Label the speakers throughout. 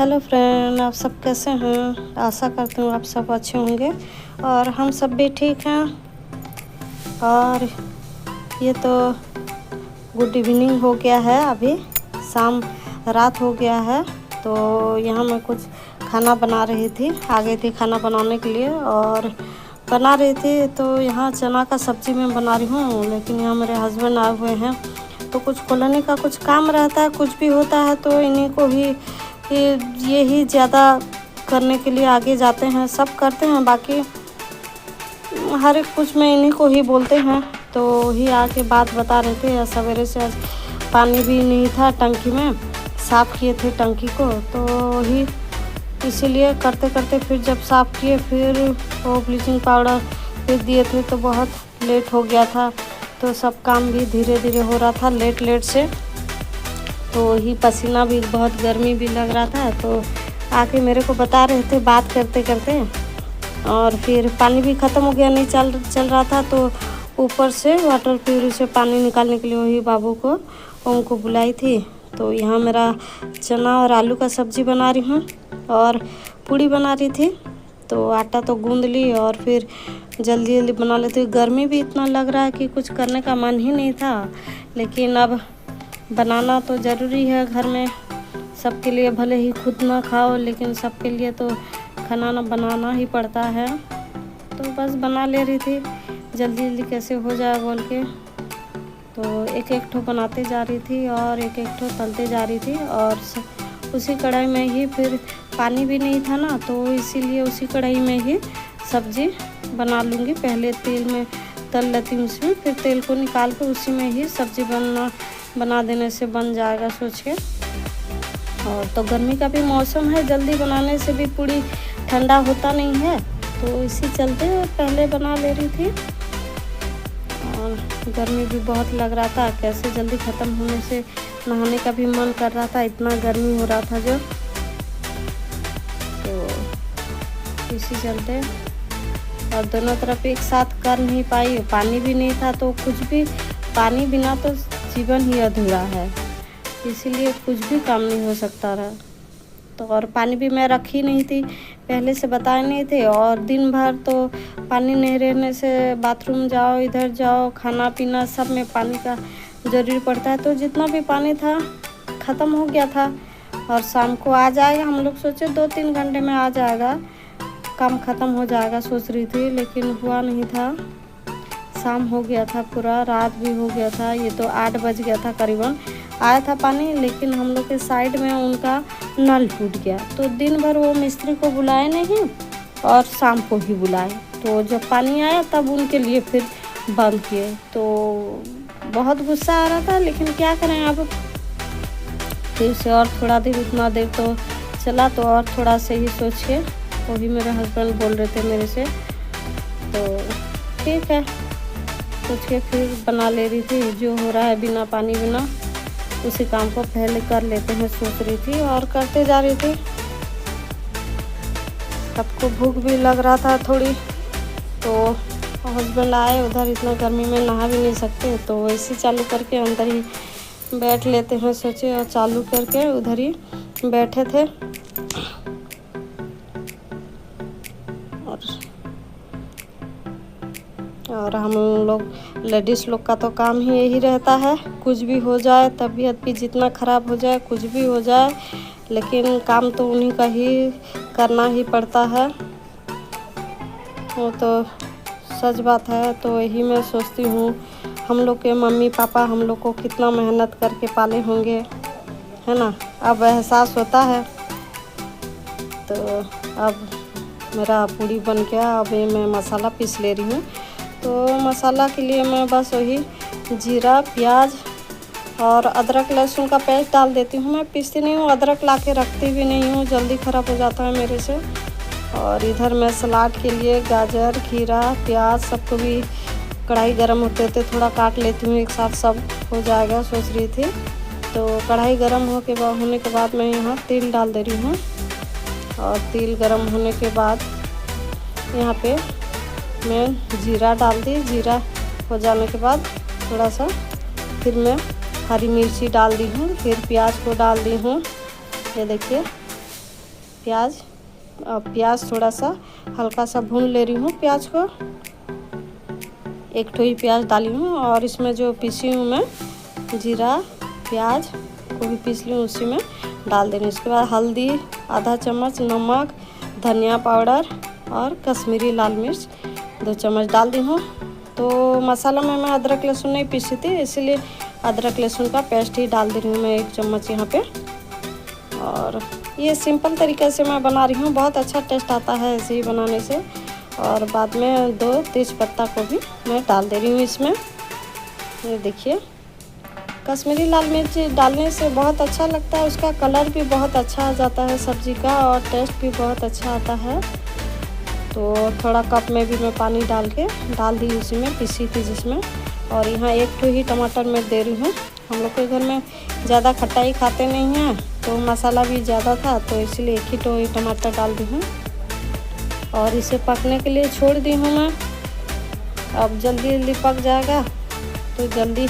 Speaker 1: Hello friend, आप सब कैसे हैं। आशा करती हूँ आप सब अच्छे होंगे और हम सब भी ठीक हैं। और ये तो गुड इवनिंग हो गया है, अभी शाम रात हो गया है। तो यहाँ मैं कुछ खाना बना रही थी, आ गई थी खाना बनाने के लिए और बना रही थी। तो यहाँ चना का सब्ज़ी मैं बना रही हूँ, लेकिन यहाँ मेरे हस्बैंड आए हुए हैं तो कुछ कॉलोनी का कुछ काम रहता है, कुछ भी होता है तो इन्हीं को ही ये ही ज़्यादा करने के लिए आगे जाते हैं। सब करते हैं, बाकी हर एक कुछ में इन्हीं को ही बोलते हैं। तो ही आके बात बता रहे थे, सवेरे से आज पानी भी नहीं था टंकी में, साफ़ किए थे टंकी को, तो ही इसीलिए करते करते फिर जब साफ़ किए फिर वो ब्लीचिंग पाउडर फिर दिए थे तो बहुत लेट हो गया था। तो सब काम भी धीरे धीरे हो रहा था, लेट से। तो ही पसीना भी, बहुत गर्मी भी लग रहा था। तो आके मेरे को बता रहे थे बात करते करते, और फिर पानी भी ख़त्म हो गया, नहीं चल रहा था। तो ऊपर से वाटर प्यूरी से पानी निकालने के लिए वही बाबू को उनको बुलाई थी। तो यहाँ मेरा चना और आलू का सब्ज़ी बना रही हूँ और पूड़ी बना रही थी। तो आटा तो गूंद ली और फिर जल्दी जल्दी बना लेती हूँ। गर्मी भी इतना लग रहा है कि कुछ करने का मन ही नहीं था, लेकिन अब बनाना तो ज़रूरी है घर में सबके लिए। भले ही खुद ना खाओ, लेकिन सबके लिए तो खाना ना बनाना ही पड़ता है। तो बस बना ले रही थी जल्दी जल्दी कैसे हो जाए बोल के। तो एक एक ठो बनाते जा रही थी और एक एक ठो तलते जा रही थी। और उसी कढ़ाई में ही फिर पानी भी नहीं था ना, तो इसीलिए उसी कढ़ाई में ही सब्ज़ी बना लूँगी। पहले तेल में तल लेती हूँ उसमें, फिर तेल को निकाल कर उसी में ही सब्ज़ी बना देने से बन जाएगा सोच के। और तो गर्मी का भी मौसम है, जल्दी बनाने से भी पूरी ठंडा होता नहीं है, तो इसी चलते पहले बना ले रही थी। और गर्मी भी बहुत लग रहा था, कैसे जल्दी ख़त्म होने से नहाने का भी मन कर रहा था, इतना गर्मी हो रहा था जो। तो इसी चलते और दोनों तरफ एक साथ कर नहीं पाई। पानी भी नहीं था, तो कुछ भी, पानी बिना तो जीवन ही अधूरा है, इसीलिए कुछ भी काम नहीं हो सकता रहा। तो और पानी भी मैं रखी नहीं थी, पहले से बताए नहीं थे। और दिन भर तो पानी नहीं रहने से बाथरूम जाओ, इधर जाओ, खाना पीना सब में पानी का ज़रूरी पड़ता है। तो जितना भी पानी था ख़त्म हो गया था और शाम को आ जाएगा। हम लोग सोचे 2-3 घंटे में आ जाएगा, काम ख़त्म हो जाएगा सोच रही थी, लेकिन हुआ नहीं था। शाम हो गया था, पूरा रात भी हो गया था। ये तो 8 बज गया था करीबन, आया था पानी, लेकिन हम लोग के साइड में उनका नल टूट गया। तो दिन भर वो मिस्त्री को बुलाए नहीं और शाम को ही बुलाए। तो जब पानी आया तब उनके लिए फिर बंद किए। तो बहुत गुस्सा आ रहा था, लेकिन क्या करें अब। फिर से और थोड़ा देर, उतना देर तो चला, तो और थोड़ा से ही सोचिए, वो भी मेरे हस्बैंड बोल रहे थे मेरे से। तो ठीक है सोच के फिर बना ले रही थी। जो हो रहा है बिना पानी बिना, उसी काम को पहले कर लेते हैं सोच रही थी और करते जा रही थी। सबको भूख भी लग रहा था थोड़ी, तो हस्बैंड आए उधर, इतना गर्मी में नहा भी नहीं सकते, तो वैसे चालू करके अंदर ही बैठ लेते हैं सोचे, और चालू करके उधर ही बैठे थे। और हम लोग लेडीज़ लोग का तो काम ही यही रहता है, कुछ भी हो जाए, तबीयत भी जितना ख़राब हो जाए, कुछ भी हो जाए, लेकिन काम तो उन्हीं का ही करना ही पड़ता है। वो तो सच बात है। तो यही मैं सोचती हूँ, हम लोग के मम्मी पापा हम लोग को कितना मेहनत करके पाले होंगे, है ना। अब एहसास होता है। तो अब मेरा पूड़ी बन गया, अब ये मैं मसाला पीस ले रही हूँ। तो मसाला के लिए मैं बस वही जीरा, प्याज और अदरक लहसुन का पेस्ट डाल देती हूँ। मैं पीसती नहीं हूँ, अदरक ला के रखती भी नहीं हूँ, जल्दी ख़राब हो जाता है मेरे से। और इधर मैं सलाद के लिए गाजर, खीरा, प्याज सबको भी कढ़ाई गरम होते होते थोड़ा काट लेती हूँ, एक साथ सब हो जाएगा सोच रही थी। तो कढ़ाई गरम होने के बाद मैं यहाँ तेल डाल दे रही हूँ। और तेल गरम होने के बाद यहाँ पे मैं जीरा डाल दी। जीरा हो जाने के बाद थोड़ा सा फिर मैं हरी मिर्ची डाल दी हूँ, फिर प्याज को डाल दी हूँ। ये देखिए प्याज थोड़ा सा हल्का सा भून ले रही हूँ। प्याज को एक ठो ही प्याज डाली हूँ और इसमें जो पीसी हूँ मैं जीरा प्याज को भी पीस ली हूँ, उसी में डाल दे रही हूँ। इसके बाद हल्दी आधा चम्मच, नमक, धनिया पाउडर और कश्मीरी लाल मिर्च 2 चम्मच डाल दी हूँ। तो मसाला में मैं अदरक लहसुन नहीं पीसी थी, इसीलिए अदरक लहसुन का पेस्ट ही डाल दे रही हूँ मैं 1 चम्मच यहाँ पे। और ये सिंपल तरीके से मैं बना रही हूँ, बहुत अच्छा टेस्ट आता है ऐसे ही बनाने से। और बाद में 2 तेज पत्ता को भी मैं डाल दे रही हूँ इसमें। ये देखिए, कश्मीरी लाल मिर्च डालने से बहुत अच्छा लगता है, उसका कलर भी बहुत अच्छा आ जाता है सब्ज़ी का और टेस्ट भी बहुत अच्छा आता है। तो थोड़ा कप में भी मैं पानी डाल दी उसी में पीसी थी जिसमें। और यहाँ 1 ठो ही टमाटर मैं दे रही हूँ। हम लोग के घर में ज़्यादा खटाई खाते नहीं हैं, तो मसाला भी ज़्यादा था, तो इसलिए 1 ही ठो ही टमाटर डाल दी हूँ। और इसे पकने के लिए छोड़ दी हूँ मैं। अब जल्दी पक जाएगा, तो जल्दी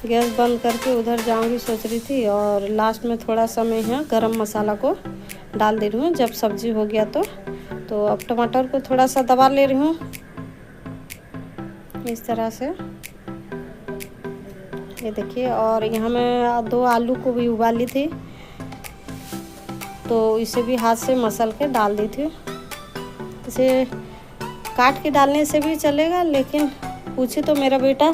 Speaker 1: गैस बंद करके उधर जाऊंगी सोच रही थी। और लास्ट में थोड़ा सा मैं यहाँ गरम मसाला को डाल दे रही हूँ जब सब्ज़ी हो गया तो अब टमाटर को थोड़ा सा दबा ले रही हूँ इस तरह से। ये देखिए, और यहाँ मैं 2 आलू को भी उबाली थी, तो इसे भी हाथ से मसल के डाल दी थी। इसे काट के डालने से भी चलेगा, लेकिन पूछे तो मेरा बेटा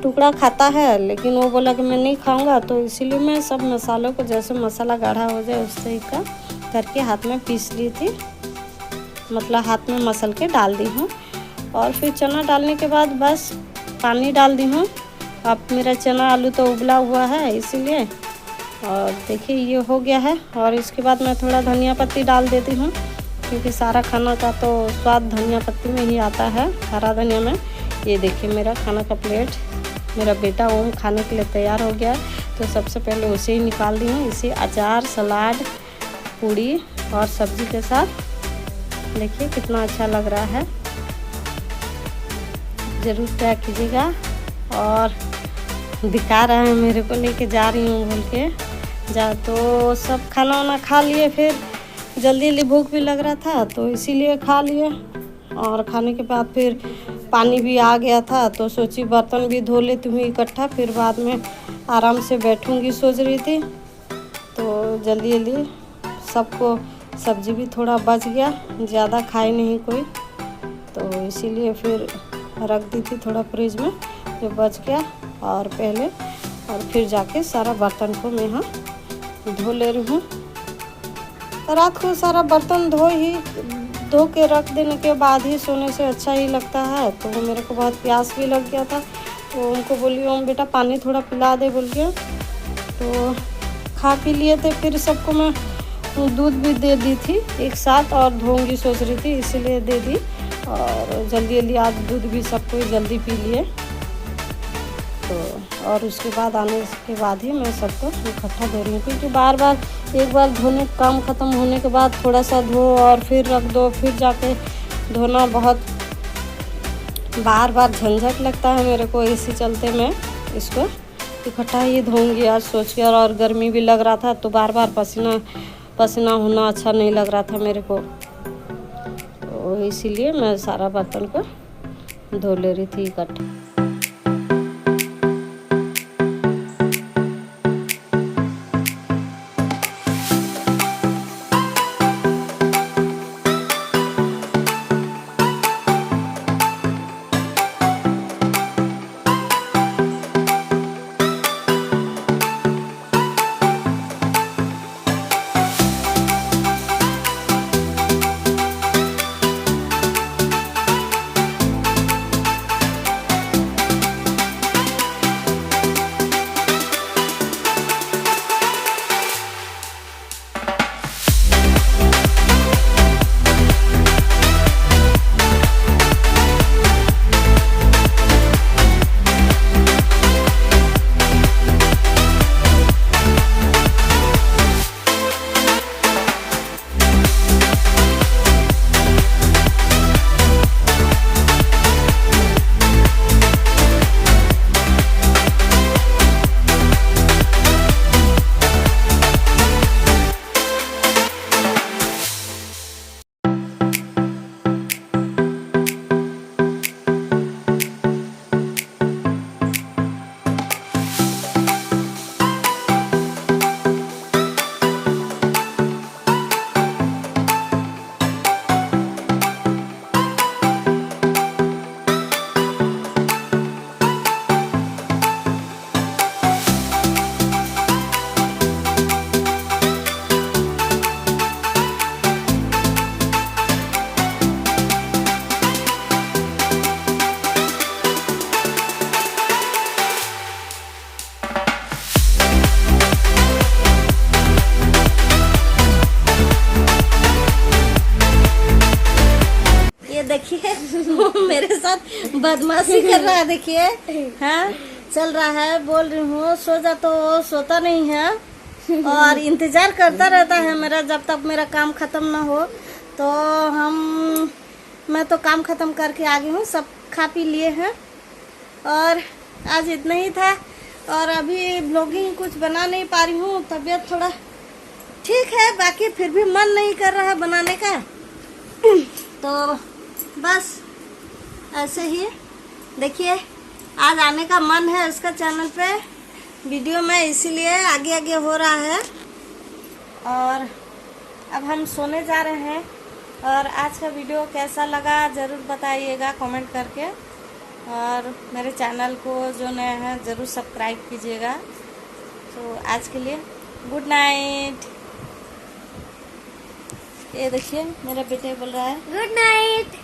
Speaker 1: टुकड़ा खाता है, लेकिन वो बोला कि मैं नहीं खाऊंगा, तो इसीलिए मैं सब मसालों को जैसे मसाला गाढ़ा हो जाए उस तरीके का करके हाथ में पीस ली थी, मतलब हाथ में मसल के डाल दी हूँ। और फिर चना डालने के बाद बस पानी डाल दी हूँ। अब मेरा चना आलू तो उबला हुआ है इसीलिए। और देखिए ये हो गया है। और इसके बाद मैं थोड़ा धनिया पत्ती डाल देती हूँ, क्योंकि सारा खाना का तो स्वाद धनिया पत्ती में ही आता है, हरा धनिया में। ये देखिए मेरा खाना का प्लेट, मेरा बेटा ओम खाने के लिए तैयार हो गया है। तो सबसे पहले उसे ही निकाल दी हूँ। इसे अचार, सलाद, पूड़ी और सब्जी के साथ देखिए कितना अच्छा लग रहा है। ज़रूर ट्राई कीजिएगा। और दिखा रहा है मेरे को, लेके जा रही हूँ बोल के जा। तो सब खाना वाना खा लिए, फिर जल्दी भूख भी लग रहा था तो इसीलिए खा लिए। और खाने के बाद फिर पानी भी आ गया था, तो सोची बर्तन भी धो लेती हूँ इकट्ठा, फिर बाद में आराम से बैठूँगी सोच रही थी। तो जल्दी सबको सब्जी भी थोड़ा बच गया, ज़्यादा खाए नहीं कोई, तो इसीलिए फिर रख दी थी थोड़ा फ्रिज में जो बच गया। और फिर जाके सारा बर्तन को मैं यहाँ धो ले रही हूँ। रात को सारा बर्तन धो के रख देने के बाद ही सोने से अच्छा ही लगता है। तो मेरे को बहुत प्यास भी लग गया था, तो उनको बोली ओम बेटा पानी थोड़ा पिला दे बोल के। तो खा पी लिए थे, फिर सबको मैं दूध भी दे दी थी एक साथ, और धोऊंगी सोच रही थी इसीलिए दे दी। और जल्दी आज दूध भी सबको जल्दी पी लिए। तो और उसके बाद आने के बाद ही मैं सबको इकट्ठा धो रही हूँ, क्योंकि एक बार धोने काम ख़त्म होने के बाद थोड़ा सा धो और फिर रख दो, फिर जाके धोना बहुत बार झंझट लगता है मेरे को। इसी चलते मैं इसको इकट्ठा ही धोऊंगी आज सोच के। और गर्मी भी लग रहा था, तो बार पसीना होना अच्छा नहीं लग रहा था मेरे को, तो इसीलिए मैं सारा बर्तन को धो ले रही थी इकट्ठा। देखिए मेरे साथ बदमाशी कर रहा है, देखिए। हाँ, चल रहा है, बोल रही हूँ सो जा, तो सोता नहीं है और इंतजार करता रहता है मेरा, जब तक मेरा काम खत्म ना हो। तो मैं तो काम खत्म करके आ गई हूँ, सब खा पी लिए हैं और आज इतना ही था। और अभी ब्लॉगिंग कुछ बना नहीं पा रही हूँ, तबीयत थोड़ा ठीक है, बाकी फिर भी मन नहीं कर रहा है बनाने का। तो बस ऐसे ही देखिए, आज आने का मन है उसका चैनल पे वीडियो में, इसीलिए आगे आगे हो रहा है। और अब हम सोने जा रहे हैं। और आज का वीडियो कैसा लगा ज़रूर बताइएगा कमेंट करके, और मेरे चैनल को जो नया है ज़रूर सब्सक्राइब कीजिएगा। तो आज के लिए गुड नाइट। ये देखिए मेरा बेटे बोल रहा है
Speaker 2: गुड नाइट।